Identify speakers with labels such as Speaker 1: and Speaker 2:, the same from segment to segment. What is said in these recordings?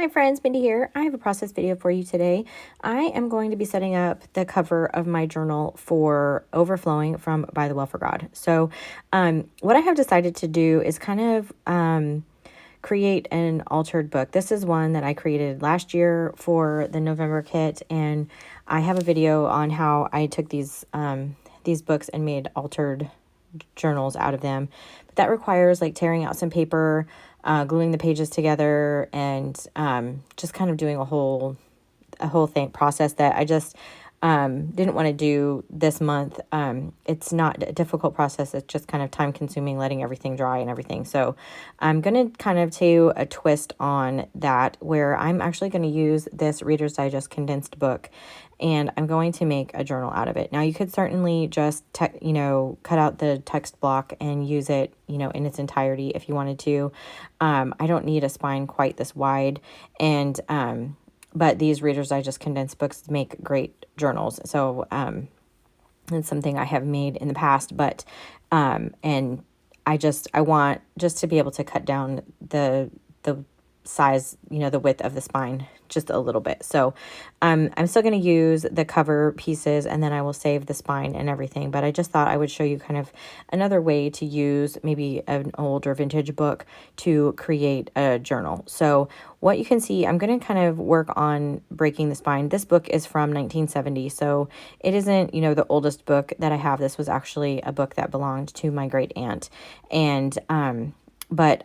Speaker 1: Hi friends, Mindy here. I have a process video for you today. I am going to be setting up the cover of my journal for Overflowing from Bythewell4God. So what I have decided to do is kind of create an altered book. This is one that I created last year for the November kit, and I have a video on how I took these books and made altered journals out of them. But that requires like tearing out some paper, gluing the pages together, and just kind of doing a whole thing process that I just didn't want to do this month. It's not a difficult process. It's just kind of time consuming, letting everything dry and everything. So I'm going to kind of do a twist on that where I'm actually going to use this Reader's Digest condensed book, and I'm going to make a journal out of it. Now you could certainly just, cut out the text block and use it, in its entirety if you wanted to. I don't need a spine quite this wide, and but these Reader's Digest condensed books make great journals. So it's something I have made in the past, but and I want just to be able to cut down the size, the width of the spine just a little bit. So I'm still going to use the cover pieces, and then I will save the spine and everything. But I just thought I would show you kind of another way to use maybe an old or vintage book to create a journal. So what you can see, I'm going to kind of work on breaking the spine. This book is from 1970, so it isn't, the oldest book that I have. This was actually a book that belonged to my great aunt. And but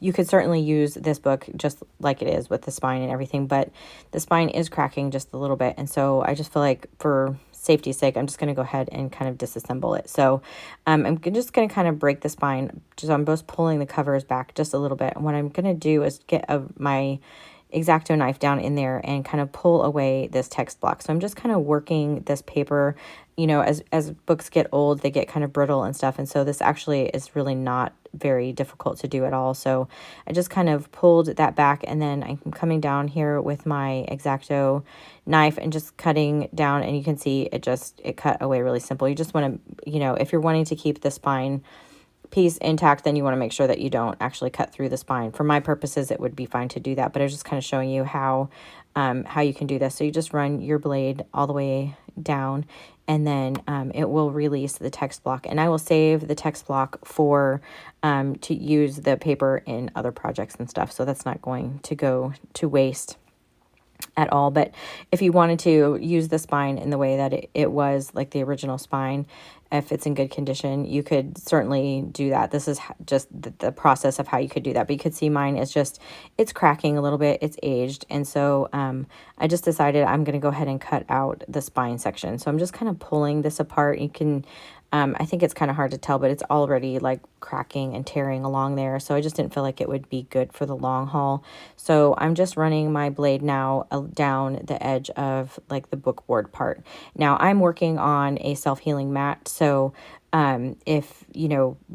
Speaker 1: you could certainly use this book just like it is with the spine and everything, but the spine is cracking just a little bit. And so I just feel like for safety's sake, I'm just going to go ahead and kind of disassemble it. So I'm just going to kind of break the spine. I'm just pulling the covers back just a little bit. And what I'm going to do is get my X-Acto knife down in there and kind of pull away this text block. So I'm just kind of working this paper. As books get old, they get kind of brittle and stuff. And so this actually is really not very difficult to do at all. So I just kind of pulled that back, and then I'm coming down here with my X-Acto knife and just cutting down, and you can see it cut away really simple. You just want to, if you're wanting to keep the spine piece intact, then you want to make sure that you don't actually cut through the spine. For my purposes, it would be fine to do that, but I was just kind of showing you how you can do this. So you just run your blade all the way down, and then it will release the text block, and I will save the text block for to use the paper in other projects and stuff. So that's not going to go to waste at all. But if you wanted to use the spine in the way that it was, like the original spine, if it's in good condition, you could certainly do that. This is just the process of how you could do that. But you could see mine is it's cracking a little bit, it's aged. And so I just decided I'm going to go ahead and cut out the spine section. So I'm just kind of pulling this apart. You can I think it's kind of hard to tell, but it's already like cracking and tearing along there. So I just didn't feel like it would be good for the long haul. So I'm just running my blade now down the edge of like the book board part. Now I'm working on a self-healing mat. So if,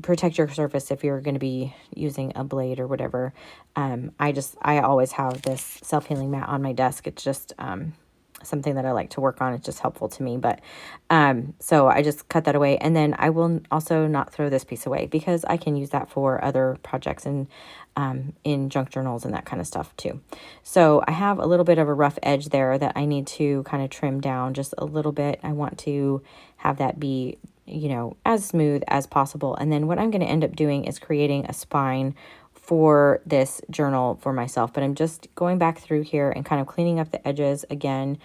Speaker 1: protect your surface if you're going to be using a blade or whatever. I always have this self-healing mat on my desk. It's just, something that I like to work on. It's just helpful to me. But so I just cut that away, and then I will also not throw this piece away because I can use that for other projects and in junk journals and that kind of stuff too. So I have a little bit of a rough edge there that I need to kind of trim down just a little bit. I want to have that be, as smooth as possible. And then what I'm going to end up doing is creating a spine for this journal for myself, but I'm just going back through here and kind of cleaning up the edges again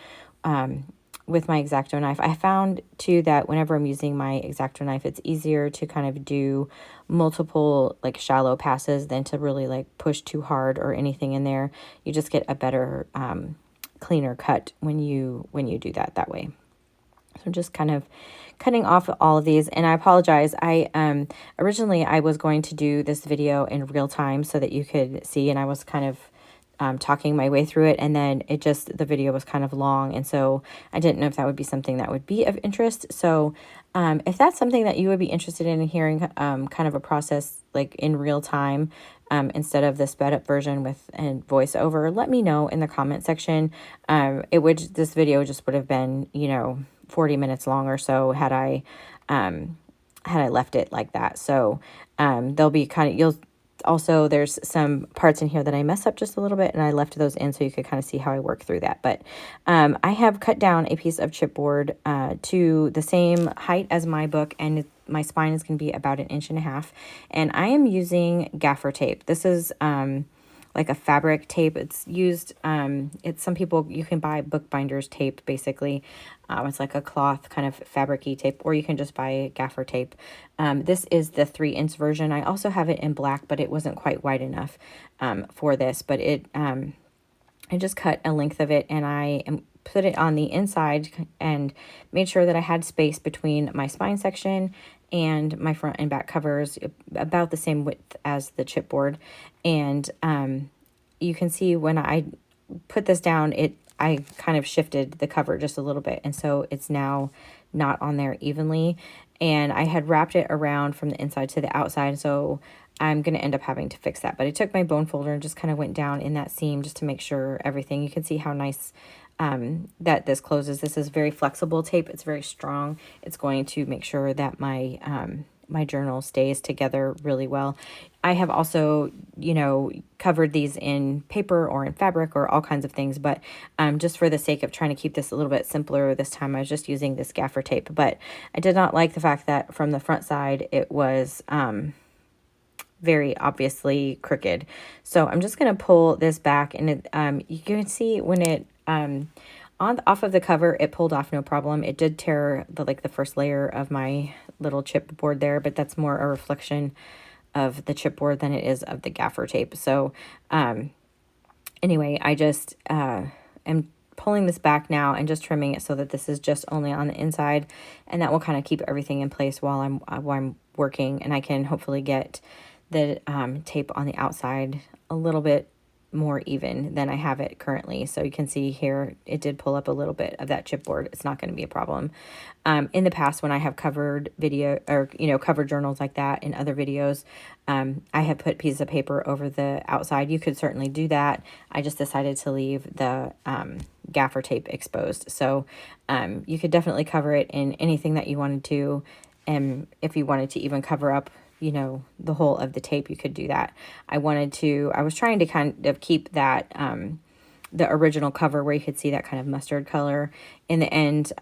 Speaker 1: with my X-Acto knife. I found too that whenever I'm using my X-Acto knife, it's easier to kind of do multiple like shallow passes than to really like push too hard or anything in there. You just get a better cleaner cut when you do that way. So just kind of cutting off all of these, and I apologize. I originally I was going to do this video in real time so that you could see, and I was kind of talking my way through it, and then the video was kind of long, and so I didn't know if that would be something that would be of interest. So if that's something that you would be interested in hearing, kind of a process like in real time, instead of the sped up version with a voiceover, let me know in the comment section. This video just would have been, 40 minutes long or so had I left it like that. So there'll be Also, there's some parts in here that I messed up just a little bit, and I left those in so you could kind of see how I work through that. But I have cut down a piece of chipboard to the same height as my book, and my spine is going to be about 1.5 inches. And I am using gaffer tape. This is like a fabric tape. It's used, it's some people, you can buy bookbinders tape, basically. It's like a cloth kind of fabric-y tape, or you can just buy gaffer tape. This is the 3-inch version. I also have it in black, but it wasn't quite wide enough for this. But I just cut a length of it, and I put it on the inside and made sure that I had space between my spine section and my front and back covers, about the same width as the chipboard. And you can see when I put this down, I kind of shifted the cover just a little bit, and so it's now not on there evenly. And I had wrapped it around from the inside to the outside, so I'm going to end up having to fix that. But I took my bone folder and just kind of went down in that seam just to make sure everything, you can see how nice that this closes. This is very flexible tape. It's very strong. It's going to make sure that my my journal stays together really well. I have also, covered these in paper or in fabric or all kinds of things, but just for the sake of trying to keep this a little bit simpler this time, I was just using this gaffer tape. But I did not like the fact that from the front side, it was very obviously crooked. So I'm just going to pull this back, and you can see when it off of the cover, it pulled off no problem. It did tear the first layer of my little chipboard there, but that's more a reflection of the chipboard than it is of the gaffer tape. So anyway, I just am pulling this back now and just trimming it so that this is just only on the inside, and that will kind of keep everything in place while I'm working, and I can hopefully get the tape on the outside a little bit more even than I have it currently. So you can see here, it did pull up a little bit of that chipboard. It's not going to be a problem. In the past, when I have covered video or, covered journals like that in other videos, I have put pieces of paper over the outside. You could certainly do that. I just decided to leave the gaffer tape exposed. So you could definitely cover it in anything that you wanted to. And if you wanted to even cover up the whole of the tape, you could do that. I was trying to kind of keep that, the original cover where you could see that kind of mustard color. In the end,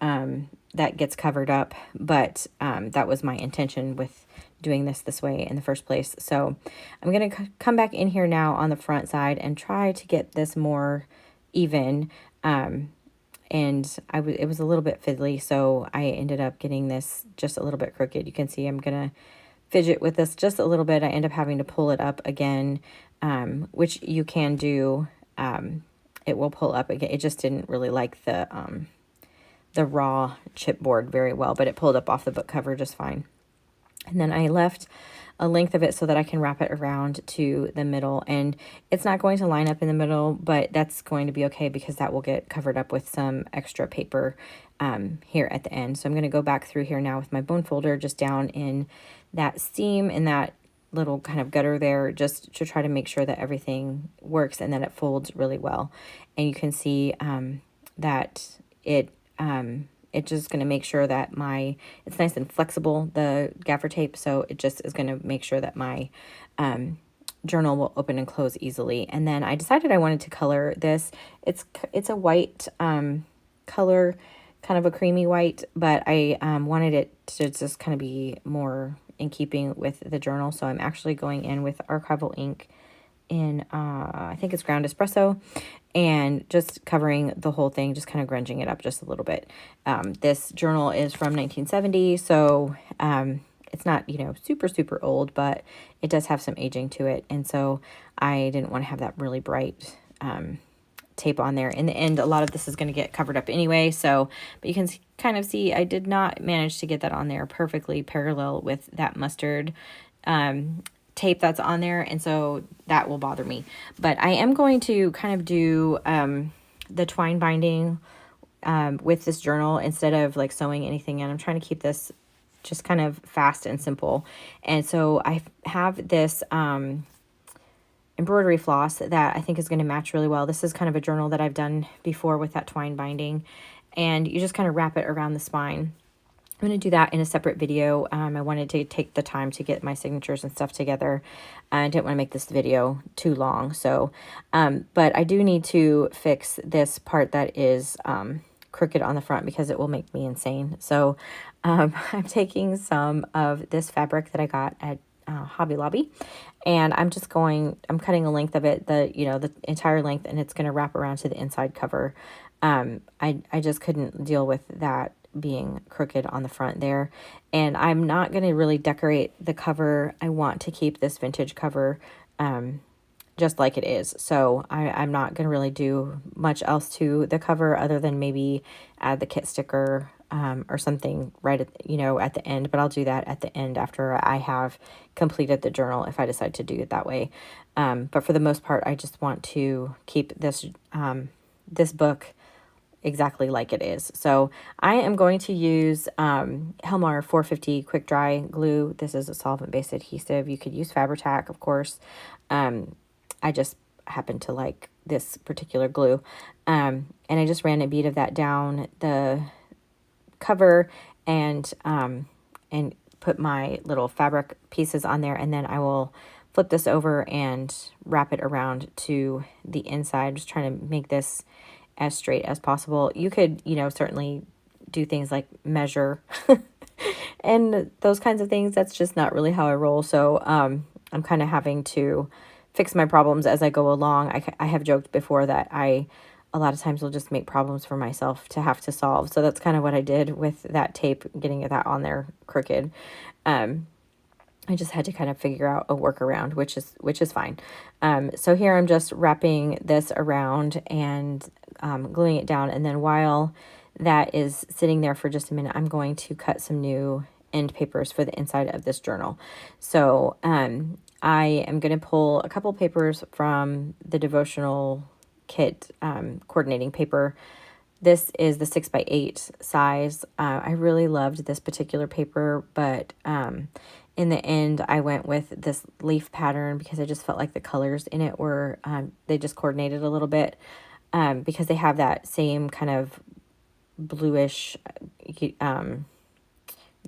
Speaker 1: that gets covered up, but that was my intention with doing this way in the first place. So I'm going to come back in here now on the front side and try to get this more even. And it was a little bit fiddly, so I ended up getting this just a little bit crooked. You can see I'm going to fidget with this just a little bit. I end up having to pull it up again, which you can do. It will pull up again. It just didn't really like the raw chipboard very well, but it pulled up off the book cover just fine. And then I left a length of it so that I can wrap it around to the middle, and it's not going to line up in the middle, but that's going to be okay because that will get covered up with some extra paper here at the end. So I'm going to go back through here now with my bone folder just down in that seam in that little kind of gutter there, just to try to make sure that everything works and that it folds really well. And you can see that it's just going to make sure that it's nice and flexible, the gaffer tape, so it just is going to make sure that my journal will open and close easily. And then I decided I wanted to color this. It's a white color, kind of a creamy white, but I wanted it to just kind of be more in keeping with the journal. So I'm actually going in with archival ink in, I think it's ground espresso, and just covering the whole thing, just kind of grunging it up just a little bit. This journal is from 1970, so it's not, super, super old, but it does have some aging to it. And so I didn't want to have that really bright tape on there. In the end, a lot of this is going to get covered up anyway. So, but you can kind of see I did not manage to get that on there perfectly parallel with that mustard tape that's on there, and so that will bother me. But I am going to kind of do the twine binding with this journal instead of like sewing anything in. I'm trying to keep this just kind of fast and simple. And so I have this embroidery floss that I think is going to match really well. This is kind of a journal that I've done before with that twine binding, and you just kind of wrap it around the spine. I'm going to do that in a separate video. I wanted to take the time to get my signatures and stuff together. I didn't want to make this video too long. So, but I do need to fix this part that is crooked on the front because it will make me insane. So I'm taking some of this fabric that I got at Hobby Lobby, and I'm cutting a length of it, the entire length, and it's going to wrap around to the inside cover. I just couldn't deal with that being crooked on the front there. And I'm not going to really decorate the cover. I want to keep this vintage cover just like it is. So I'm not going to really do much else to the cover other than maybe add the kit sticker or something right at, at the end. But I'll do that at the end after I have completed the journal if I decide to do it that way. But for the most part, I just want to keep this book exactly like it is. So I am going to use Helmar 450 quick dry glue. This is a solvent-based adhesive. You could use Fabri-Tac, of course. I just happen to like this particular glue. And I just ran a bead of that down the cover and put my little fabric pieces on there, and then I will flip this over and wrap it around to the inside. Just trying to make this as straight as possible. You could, certainly do things like measure and those kinds of things. That's just not really how I roll. So I'm kind of having to fix my problems as I go along. I have joked before that a lot of times will just make problems for myself to have to solve. So that's kind of what I did with that tape, getting that on there crooked. I just had to kind of figure out a workaround, which is fine. So here I'm just wrapping this around and gluing it down. And then while that is sitting there for just a minute, I'm going to cut some new end papers for the inside of this journal. So I am going to pull a couple papers from the devotional kit coordinating paper. This is the 6x8 size. I really loved this particular paper, but in the end, I went with this leaf pattern because I just felt like the colors in it were, they just coordinated a little bit because they have that same kind of bluish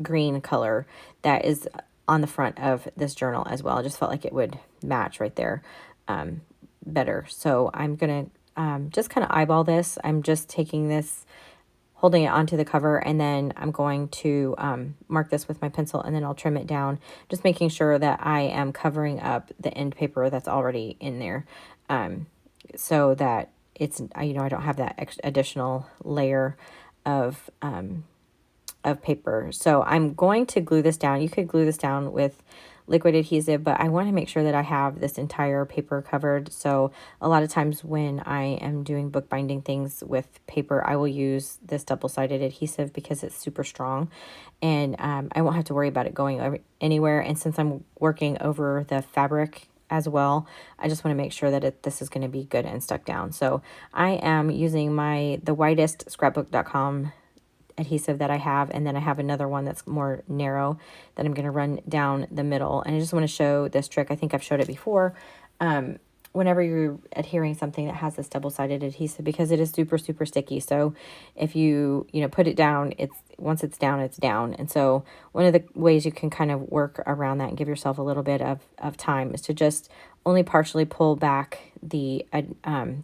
Speaker 1: green color that is on the front of this journal as well. I just felt like it would match right there better. So I'm going to just kind of eyeball this. I'm just taking this, holding it onto the cover, and then I'm going to mark this with my pencil, and then I'll trim it down, just making sure that I am covering up the end paper that's already in there, so that it's, I don't have that additional layer of paper. So I'm going to glue this down. You could glue this down with liquid adhesive, but I want to make sure that I have this entire paper covered. So a lot of times when I am doing bookbinding things with paper, I will use this double-sided adhesive because it's super strong, and I won't have to worry about it going anywhere. And since I'm working over the fabric as well, I just want to make sure that this is going to be good and stuck down. So I am using the whitest scrapbook.com adhesive that I have, and then I have another one that's more narrow that I'm going to run down the middle. And I just want to show this trick. I think I've showed it before. Whenever you're adhering something that has this double-sided adhesive, because it is super, super sticky. So if you put it down, once it's down, it's down. And so one of the ways you can kind of work around that and give yourself a little bit of time is to just only partially pull back the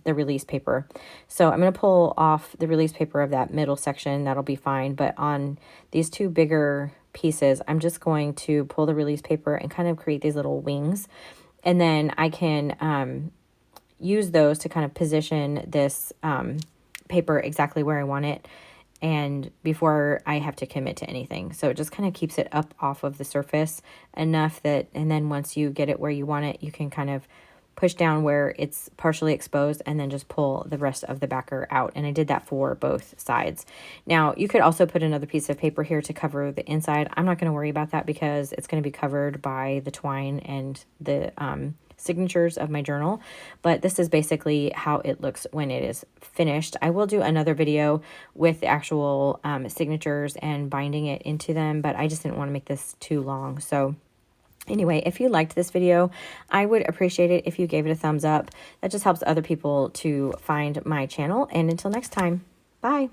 Speaker 1: release paper. So I'm going to pull off the release paper of that middle section. That'll be fine. But on these two bigger pieces, I'm just going to pull the release paper and kind of create these little wings. And then I can use those to kind of position this paper exactly where I want it, and before I have to commit to anything. So it just kind of keeps it up off of the surface enough that, and then once you get it where you want it, you can kind of push down where it's partially exposed and then just pull the rest of the backer out. And I did that for both sides. Now you could also put another piece of paper here to cover the inside. I'm not going to worry about that because it's going to be covered by the twine and the signatures of my journal. But this is basically how it looks when it is finished. I will do another video with the actual signatures and binding it into them, but I just didn't want to make this too long. So anyway, if you liked this video, I would appreciate it if you gave it a thumbs up. That just helps other people to find my channel. And until next time, bye.